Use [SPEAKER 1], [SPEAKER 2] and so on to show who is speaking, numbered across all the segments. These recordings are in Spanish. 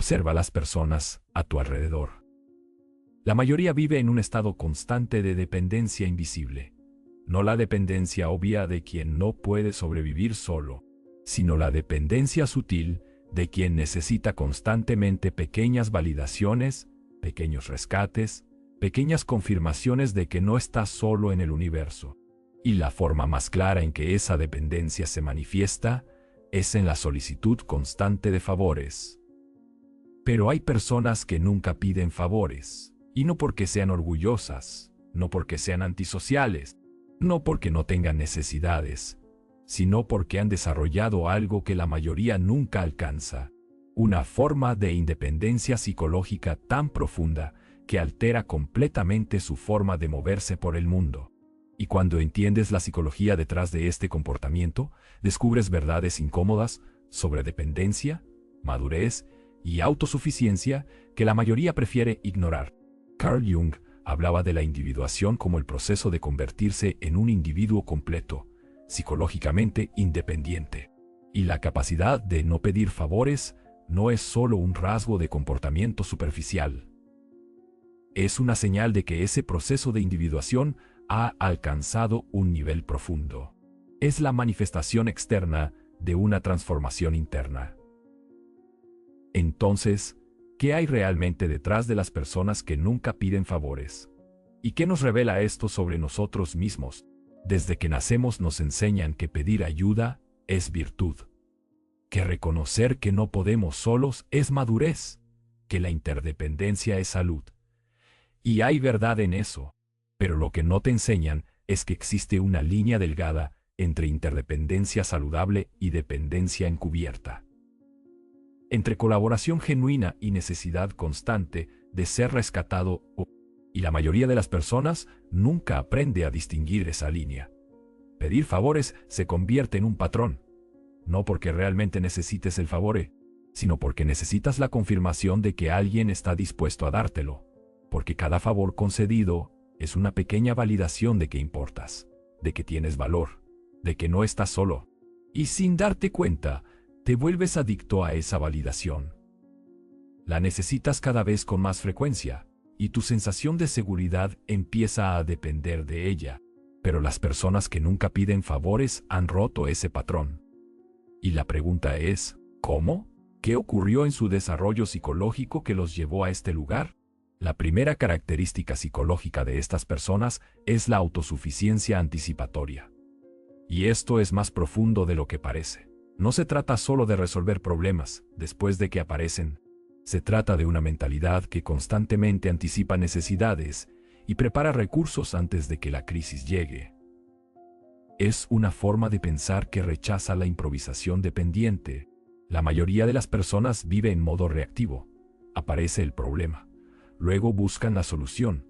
[SPEAKER 1] Observa a las personas a tu alrededor. La mayoría vive en un estado constante de dependencia invisible. No la dependencia obvia de quien no puede sobrevivir solo, sino la dependencia sutil de quien necesita constantemente pequeñas validaciones, pequeños rescates, pequeñas confirmaciones de que no está solo en el universo. Y la forma más clara en que esa dependencia se manifiesta es en la solicitud constante de favores. Pero hay personas que nunca piden favores, y no porque sean orgullosas, no porque sean antisociales, no porque no tengan necesidades, sino porque han desarrollado algo que la mayoría nunca alcanza, una forma de independencia psicológica tan profunda que altera completamente su forma de moverse por el mundo. Y cuando entiendes la psicología detrás de este comportamiento, descubres verdades incómodas sobre dependencia, madurez y autosuficiencia que la mayoría prefiere ignorar. Carl Jung hablaba de la individuación como el proceso de convertirse en un individuo completo, psicológicamente independiente. Y la capacidad de no pedir favores no es solo un rasgo de comportamiento superficial. Es una señal de que ese proceso de individuación ha alcanzado un nivel profundo. Es la manifestación externa de una transformación interna. Entonces, ¿qué hay realmente detrás de las personas que nunca piden favores? ¿Y qué nos revela esto sobre nosotros mismos? Desde que nacemos nos enseñan que pedir ayuda es virtud, que reconocer que no podemos solos es madurez, que la interdependencia es salud. Y hay verdad en eso, pero lo que no te enseñan es que existe una línea delgada entre interdependencia saludable y dependencia encubierta. Entre colaboración genuina y necesidad constante de ser rescatado, y la mayoría de las personas nunca aprende a distinguir esa línea. Pedir favores se convierte en un patrón, no porque realmente necesites el favor, sino porque necesitas la confirmación de que alguien está dispuesto a dártelo, porque cada favor concedido es una pequeña validación de que importas, de que tienes valor, de que no estás solo, y sin darte cuenta, te vuelves adicto a esa validación. La necesitas cada vez con más frecuencia, y tu sensación de seguridad empieza a depender de ella. Pero las personas que nunca piden favores han roto ese patrón. Y la pregunta es, ¿cómo? ¿Qué ocurrió en su desarrollo psicológico que los llevó a este lugar? La primera característica psicológica de estas personas es la autosuficiencia anticipatoria. Y esto es más profundo de lo que parece. No se trata solo de resolver problemas después de que aparecen. Se trata de una mentalidad que constantemente anticipa necesidades y prepara recursos antes de que la crisis llegue. Es una forma de pensar que rechaza la improvisación dependiente. La mayoría de las personas vive en modo reactivo. Aparece el problema. Luego buscan la solución.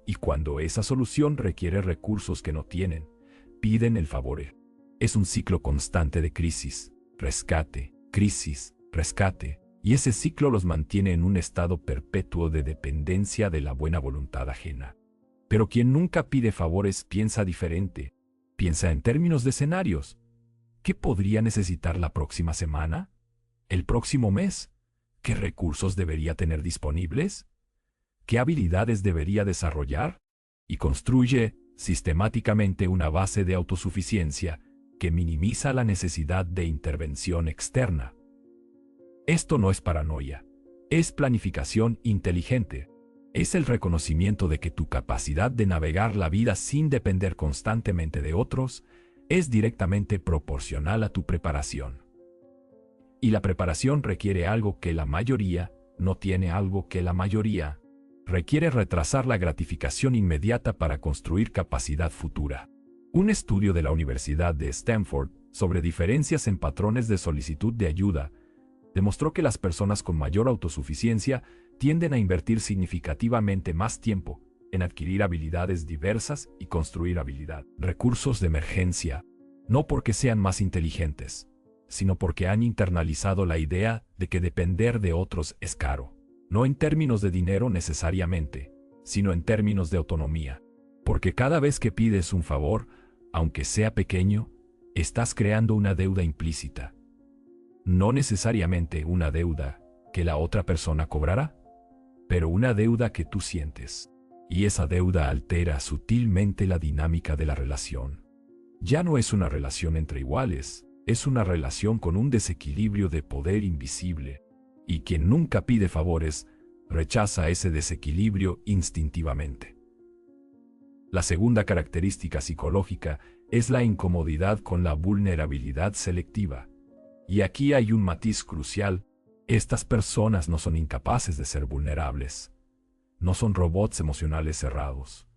[SPEAKER 1] Y cuando esa solución requiere recursos que no tienen, piden el favor. Es un ciclo constante de crisis, rescate, crisis, rescate, y ese ciclo los mantiene en un estado perpetuo de dependencia de la buena voluntad ajena. Pero quien nunca pide favores piensa diferente, piensa en términos de escenarios. ¿Qué podría necesitar la próxima semana? ¿El próximo mes? ¿Qué recursos debería tener disponibles? ¿Qué habilidades debería desarrollar? Y construye sistemáticamente una base de autosuficiencia que minimiza la necesidad de intervención externa. Esto no es paranoia, es planificación inteligente. Es el reconocimiento de que tu capacidad de navegar la vida sin depender constantemente de otros es directamente proporcional a tu preparación. Y la preparación requiere algo que la mayoría no tiene, algo que la mayoría requiere retrasar la gratificación inmediata para construir capacidad futura. Un estudio de la Universidad de Stanford sobre diferencias en patrones de solicitud de ayuda demostró que las personas con mayor autosuficiencia tienden a invertir significativamente más tiempo en adquirir habilidades diversas y construir recursos de emergencia, no porque sean más inteligentes, sino porque han internalizado la idea de que depender de otros es caro, no en términos de dinero necesariamente, sino en términos de autonomía. Porque cada vez que pides un favor, aunque sea pequeño, estás creando una deuda implícita. No necesariamente una deuda, que la otra persona cobrará, pero una deuda que tú sientes. Y esa deuda altera sutilmente la dinámica de la relación. Ya no es una relación entre iguales, es una relación con un desequilibrio de poder invisible. Y quien nunca pide favores, rechaza ese desequilibrio instintivamente. La segunda característica psicológica es la incomodidad con la vulnerabilidad selectiva. Y aquí hay un matiz crucial: estas personas no son incapaces de ser vulnerables. No son robots emocionales cerrados.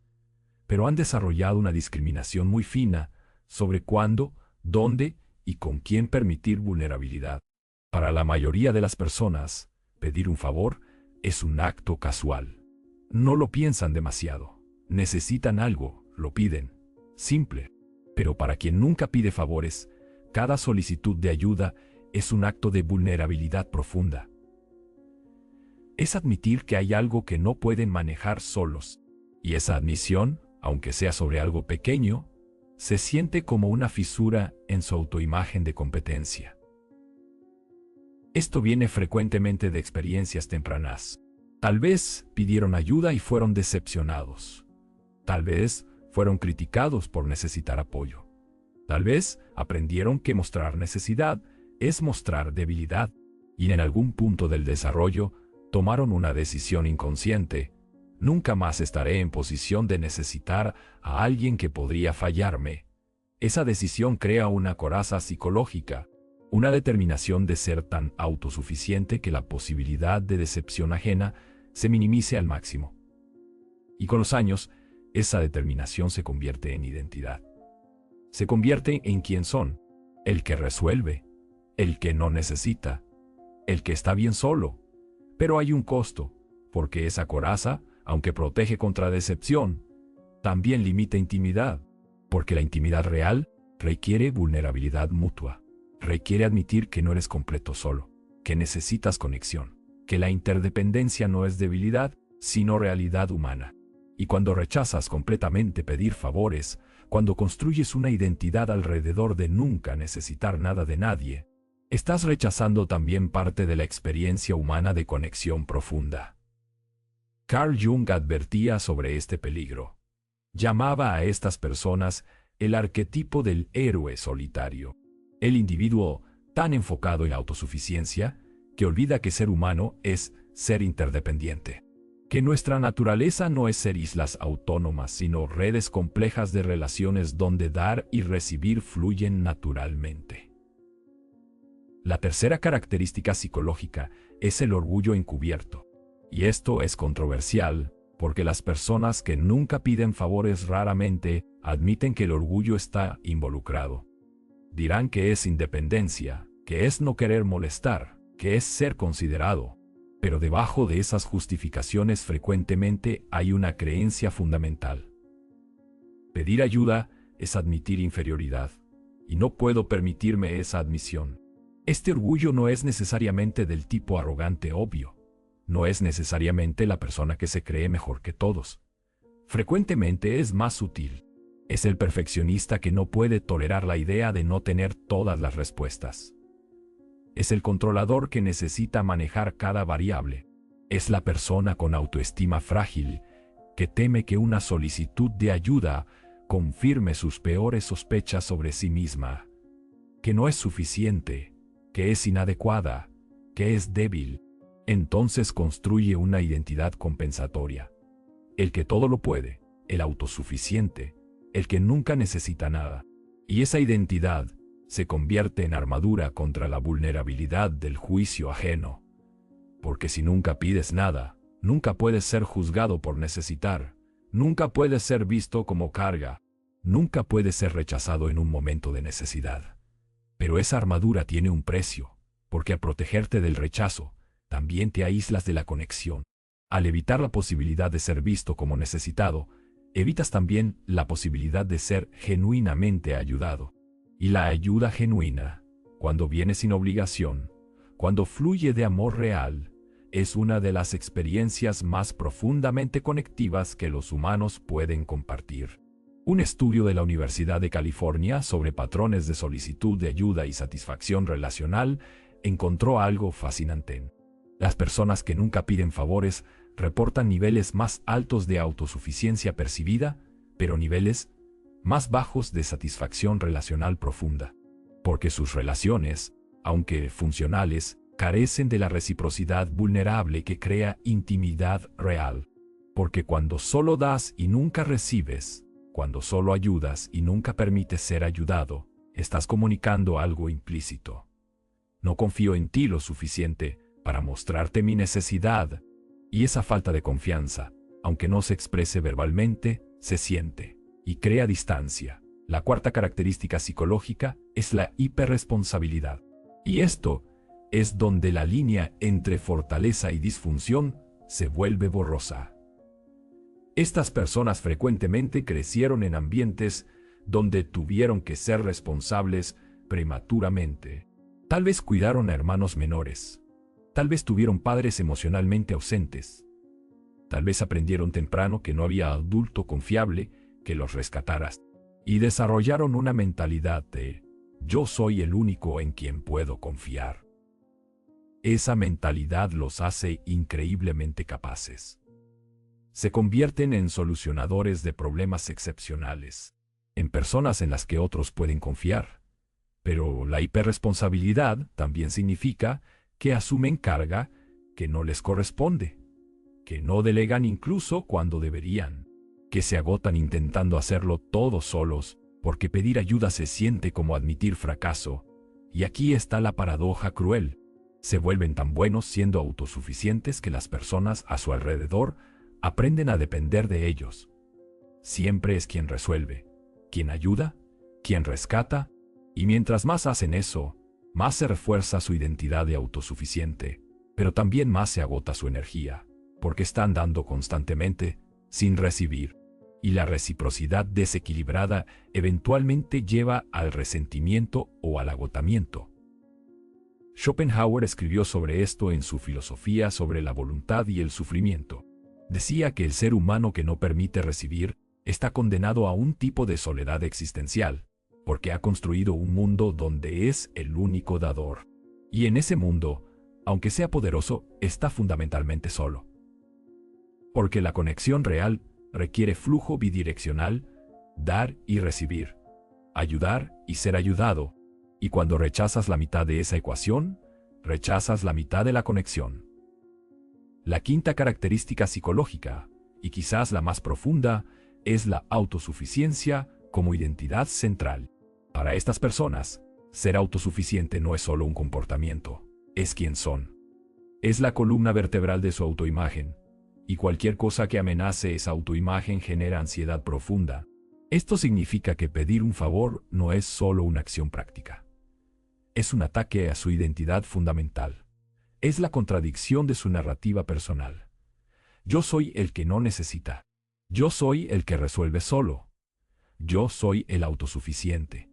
[SPEAKER 1] Pero han desarrollado una discriminación muy fina sobre cuándo, dónde y con quién permitir vulnerabilidad. Para la mayoría de las personas, pedir un favor es un acto casual. No lo piensan demasiado. Necesitan algo, lo piden. Simple. Pero para quien nunca pide favores, cada solicitud de ayuda es un acto de vulnerabilidad profunda. Es admitir que hay algo que no pueden manejar solos. Y esa admisión, aunque sea sobre algo pequeño, se siente como una fisura en su autoimagen de competencia. Esto viene frecuentemente de experiencias tempranas. Tal vez pidieron ayuda y fueron decepcionados. Tal vez fueron criticados por necesitar apoyo. Tal vez aprendieron que mostrar necesidad es mostrar debilidad. Y en algún punto del desarrollo tomaron una decisión inconsciente: nunca más estaré en posición de necesitar a alguien que podría fallarme. Esa decisión crea una coraza psicológica, una determinación de ser tan autosuficiente que la posibilidad de decepción ajena se minimice al máximo. Y con los años, esa determinación se convierte en identidad. Se convierte en quién son: el que resuelve, el que no necesita, el que está bien solo. Pero hay un costo, porque esa coraza, aunque protege contra decepción, también limita intimidad, porque la intimidad real requiere vulnerabilidad mutua. Requiere admitir que no eres completo solo, que necesitas conexión, que la interdependencia no es debilidad, sino realidad humana. Y cuando rechazas completamente pedir favores, cuando construyes una identidad alrededor de nunca necesitar nada de nadie, estás rechazando también parte de la experiencia humana de conexión profunda. Carl Jung advertía sobre este peligro. Llamaba a estas personas el arquetipo del héroe solitario. El individuo tan enfocado en la autosuficiencia que olvida que ser humano es ser interdependiente. Que nuestra naturaleza no es ser islas autónomas, sino redes complejas de relaciones donde dar y recibir fluyen naturalmente. La tercera característica psicológica es el orgullo encubierto. Y esto es controversial, porque las personas que nunca piden favores raramente admiten que el orgullo está involucrado. Dirán que es independencia, que es no querer molestar, que es ser considerado. Pero debajo de esas justificaciones frecuentemente hay una creencia fundamental. Pedir ayuda es admitir inferioridad, y no puedo permitirme esa admisión. Este orgullo no es necesariamente del tipo arrogante obvio. No es necesariamente la persona que se cree mejor que todos. Frecuentemente es más sutil. Es el perfeccionista que no puede tolerar la idea de no tener todas las respuestas. Es el controlador que necesita manejar cada variable. Es la persona con autoestima frágil que teme que una solicitud de ayuda confirme sus peores sospechas sobre sí misma. Que no es suficiente, que es inadecuada, que es débil. Entonces construye una identidad compensatoria. El que todo lo puede, el autosuficiente, el que nunca necesita nada. Y esa identidad se convierte en armadura contra la vulnerabilidad del juicio ajeno. Porque si nunca pides nada, nunca puedes ser juzgado por necesitar, nunca puedes ser visto como carga, nunca puedes ser rechazado en un momento de necesidad. Pero esa armadura tiene un precio, porque al protegerte del rechazo, también te aíslas de la conexión. Al evitar la posibilidad de ser visto como necesitado, evitas también la posibilidad de ser genuinamente ayudado. Y la ayuda genuina, cuando viene sin obligación, cuando fluye de amor real, es una de las experiencias más profundamente conectivas que los humanos pueden compartir. Un estudio de la Universidad de California sobre patrones de solicitud de ayuda y satisfacción relacional encontró algo fascinante. Las personas que nunca piden favores reportan niveles más altos de autosuficiencia percibida, pero niveles más bajos de satisfacción relacional profunda. Porque sus relaciones, aunque funcionales, carecen de la reciprocidad vulnerable que crea intimidad real. Porque cuando solo das y nunca recibes, cuando solo ayudas y nunca permites ser ayudado, estás comunicando algo implícito. No confío en ti lo suficiente para mostrarte mi necesidad. Y esa falta de confianza, aunque no se exprese verbalmente, se siente y crea distancia. La cuarta característica psicológica es la hiperresponsabilidad. Y esto es donde la línea entre fortaleza y disfunción se vuelve borrosa. Estas personas frecuentemente crecieron en ambientes donde tuvieron que ser responsables prematuramente. Tal vez cuidaron a hermanos menores. Tal vez tuvieron padres emocionalmente ausentes. Tal vez aprendieron temprano que no había adulto confiable que los rescatara. Y desarrollaron una mentalidad de «yo soy el único en quien puedo confiar». Esa mentalidad los hace increíblemente capaces. Se convierten en solucionadores de problemas excepcionales, en personas en las que otros pueden confiar. Pero la hiperresponsabilidad también significa que asumen carga que no les corresponde, que no delegan incluso cuando deberían, que se agotan intentando hacerlo todos solos, porque pedir ayuda se siente como admitir fracaso. Y aquí está la paradoja cruel. Se vuelven tan buenos siendo autosuficientes que las personas a su alrededor aprenden a depender de ellos. Siempre es quien resuelve, quien ayuda, quien rescata, y mientras más hacen eso, más se refuerza su identidad de autosuficiente, pero también más se agota su energía, porque están dando constantemente, sin recibir. Y la reciprocidad desequilibrada eventualmente lleva al resentimiento o al agotamiento. Schopenhauer escribió sobre esto en su filosofía sobre la voluntad y el sufrimiento. Decía que el ser humano que no permite recibir está condenado a un tipo de soledad existencial, porque ha construido un mundo donde es el único dador. Y en ese mundo, aunque sea poderoso, está fundamentalmente solo. Porque la conexión real requiere flujo bidireccional, dar y recibir, ayudar y ser ayudado, y cuando rechazas la mitad de esa ecuación, rechazas la mitad de la conexión. La quinta característica psicológica, y quizás la más profunda, es la autosuficiencia como identidad central. Para estas personas, ser autosuficiente no es solo un comportamiento, es quien son. Es la columna vertebral de su autoimagen, y cualquier cosa que amenace esa autoimagen genera ansiedad profunda. Esto significa que pedir un favor no es solo una acción práctica. Es un ataque a su identidad fundamental. Es la contradicción de su narrativa personal. Yo soy el que no necesita. Yo soy el que resuelve solo. Yo soy el autosuficiente.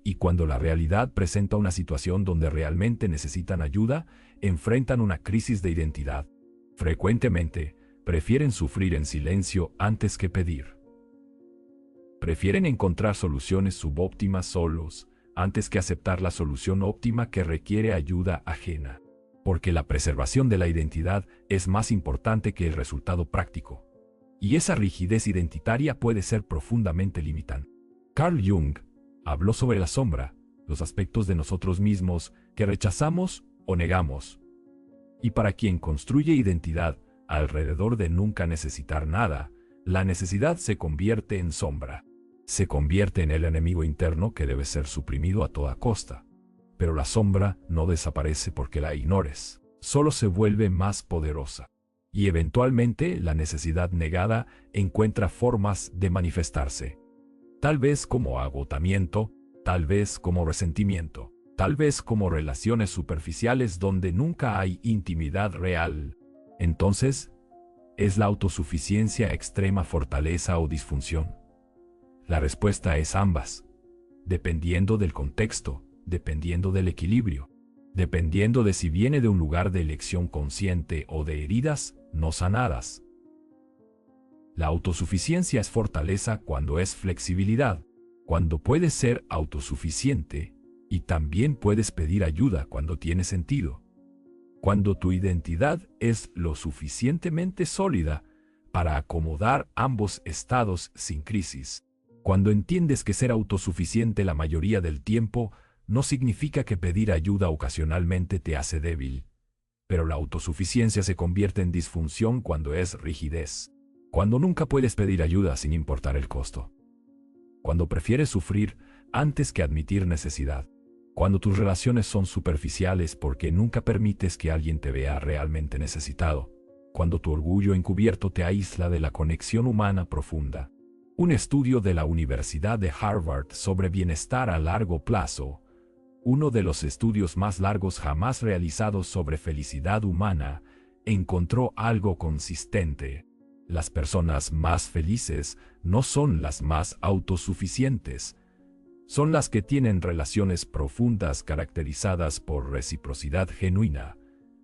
[SPEAKER 1] Y cuando la realidad presenta una situación donde realmente necesitan ayuda, enfrentan una crisis de identidad. Frecuentemente, prefieren sufrir en silencio antes que pedir. Prefieren encontrar soluciones subóptimas solos, antes que aceptar la solución óptima que requiere ayuda ajena. Porque la preservación de la identidad es más importante que el resultado práctico. Y esa rigidez identitaria puede ser profundamente limitante. Carl Jung habló sobre la sombra, los aspectos de nosotros mismos que rechazamos o negamos. Y para quien construye identidad alrededor de nunca necesitar nada, la necesidad se convierte en sombra. Se convierte en el enemigo interno que debe ser suprimido a toda costa. Pero la sombra no desaparece porque la ignores, solo se vuelve más poderosa. Y eventualmente la necesidad negada encuentra formas de manifestarse. Tal vez como agotamiento, tal vez como resentimiento, tal vez como relaciones superficiales donde nunca hay intimidad real. Entonces, ¿es la autosuficiencia extrema fortaleza o disfunción? La respuesta es ambas, dependiendo del contexto, dependiendo del equilibrio, dependiendo de si viene de un lugar de elección consciente o de heridas no sanadas. La autosuficiencia es fortaleza cuando es flexibilidad, cuando puedes ser autosuficiente y también puedes pedir ayuda cuando tiene sentido. Cuando tu identidad es lo suficientemente sólida para acomodar ambos estados sin crisis. Cuando entiendes que ser autosuficiente la mayoría del tiempo no significa que pedir ayuda ocasionalmente te hace débil. Pero la autosuficiencia se convierte en disfunción cuando es rigidez. Cuando nunca puedes pedir ayuda sin importar el costo. Cuando prefieres sufrir antes que admitir necesidad. Cuando tus relaciones son superficiales porque nunca permites que alguien te vea realmente necesitado. Cuando tu orgullo encubierto te aísla de la conexión humana profunda. Un estudio de la Universidad de Harvard sobre bienestar a largo plazo, uno de los estudios más largos jamás realizados sobre felicidad humana, encontró algo consistente. Las personas más felices no son las más autosuficientes, son las que tienen relaciones profundas caracterizadas por reciprocidad genuina,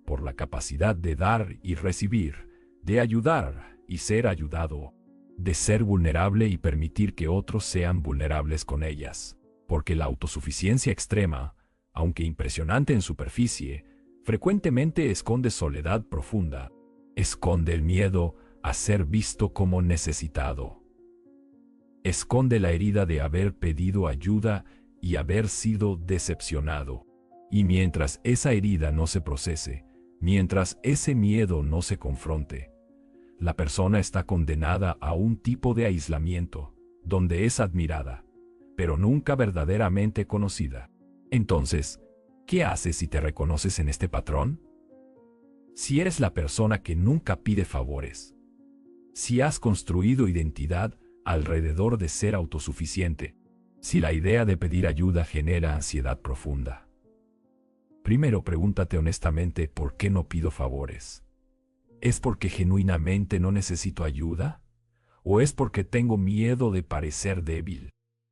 [SPEAKER 1] por la capacidad de dar y recibir, de ayudar y ser ayudado, de ser vulnerable y permitir que otros sean vulnerables con ellas. Porque la autosuficiencia extrema, aunque impresionante en superficie, frecuentemente esconde soledad profunda, esconde el miedo a ser visto como necesitado. Esconde la herida de haber pedido ayuda y haber sido decepcionado. Y mientras esa herida no se procese, mientras ese miedo no se confronte, la persona está condenada a un tipo de aislamiento, donde es admirada, pero nunca verdaderamente conocida. Entonces, ¿qué haces si te reconoces en este patrón? Si eres la persona que nunca pide favores, si has construido identidad alrededor de ser autosuficiente, si la idea de pedir ayuda genera ansiedad profunda. Primero pregúntate honestamente por qué no pido favores. ¿Es porque genuinamente no necesito ayuda? ¿O es porque tengo miedo de parecer débil?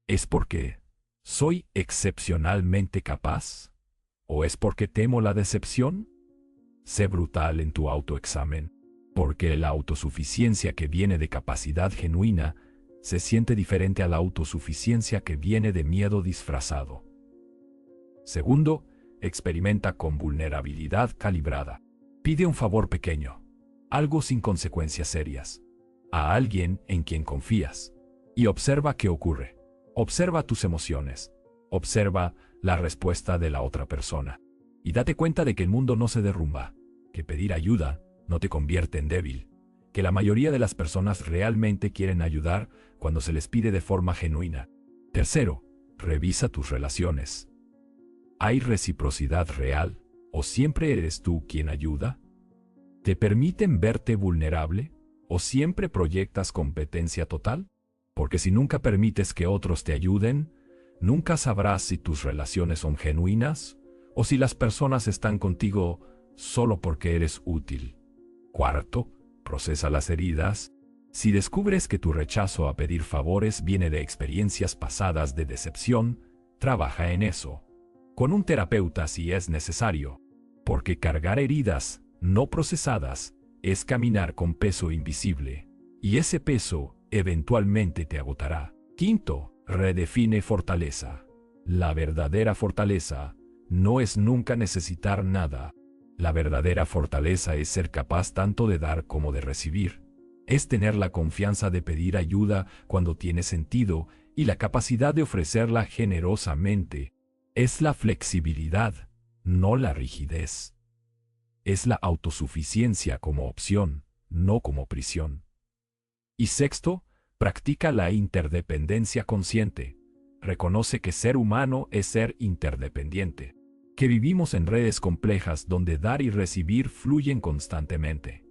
[SPEAKER 1] ¿Es porque soy excepcionalmente capaz? ¿O es porque temo la decepción? Sé brutal en tu autoexamen, porque la autosuficiencia que viene de capacidad genuina se siente diferente a la autosuficiencia que viene de miedo disfrazado. Segundo, experimenta con vulnerabilidad calibrada. Pide un favor pequeño, algo sin consecuencias serias, a alguien en quien confías, y observa qué ocurre. Observa tus emociones, observa la respuesta de la otra persona, y date cuenta de que el mundo no se derrumba, que pedir ayuda no te convierte en débil, que la mayoría de las personas realmente quieren ayudar cuando se les pide de forma genuina. Tercero, revisa tus relaciones. ¿Hay reciprocidad real o siempre eres tú quien ayuda? ¿Te permiten verte vulnerable o siempre proyectas competencia total? Porque si nunca permites que otros te ayuden, nunca sabrás si tus relaciones son genuinas o si las personas están contigo solo porque eres útil. Cuarto, procesa las heridas. Si descubres que tu rechazo a pedir favores viene de experiencias pasadas de decepción, trabaja en eso. Con un terapeuta si es necesario. Porque cargar heridas no procesadas es caminar con peso invisible. Y ese peso eventualmente te agotará. Quinto, redefine fortaleza. La verdadera fortaleza no es nunca necesitar nada. La verdadera fortaleza es ser capaz tanto de dar como de recibir. Es tener la confianza de pedir ayuda cuando tiene sentido y la capacidad de ofrecerla generosamente. Es la flexibilidad, no la rigidez. Es la autosuficiencia como opción, no como prisión. Y sexto, practica la interdependencia consciente. Reconoce que ser humano es ser interdependiente. Que vivimos en redes complejas donde dar y recibir fluyen constantemente.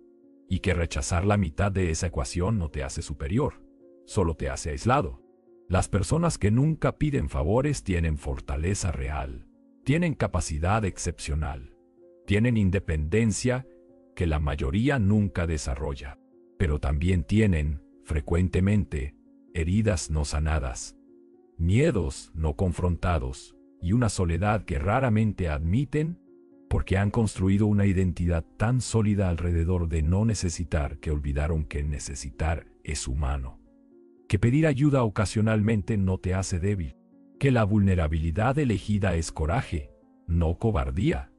[SPEAKER 1] Y que rechazar la mitad de esa ecuación no te hace superior, solo te hace aislado. Las personas que nunca piden favores tienen fortaleza real, tienen capacidad excepcional, tienen independencia que la mayoría nunca desarrolla, pero también tienen, frecuentemente, heridas no sanadas, miedos no confrontados y una soledad que raramente admiten porque han construido una identidad tan sólida alrededor de no necesitar que olvidaron que necesitar es humano. Que pedir ayuda ocasionalmente no te hace débil. Que la vulnerabilidad elegida es coraje, no cobardía.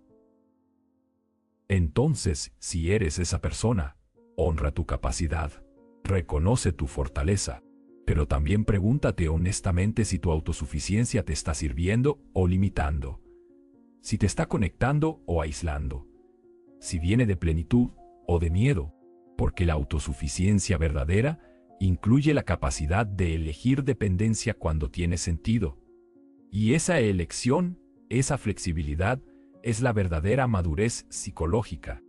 [SPEAKER 1] Entonces, si eres esa persona, honra tu capacidad, reconoce tu fortaleza, pero también pregúntate honestamente si tu autosuficiencia te está sirviendo o limitando, si te está conectando o aislando, si viene de plenitud o de miedo, porque la autosuficiencia verdadera incluye la capacidad de elegir dependencia cuando tiene sentido. Y esa elección, esa flexibilidad, es la verdadera madurez psicológica.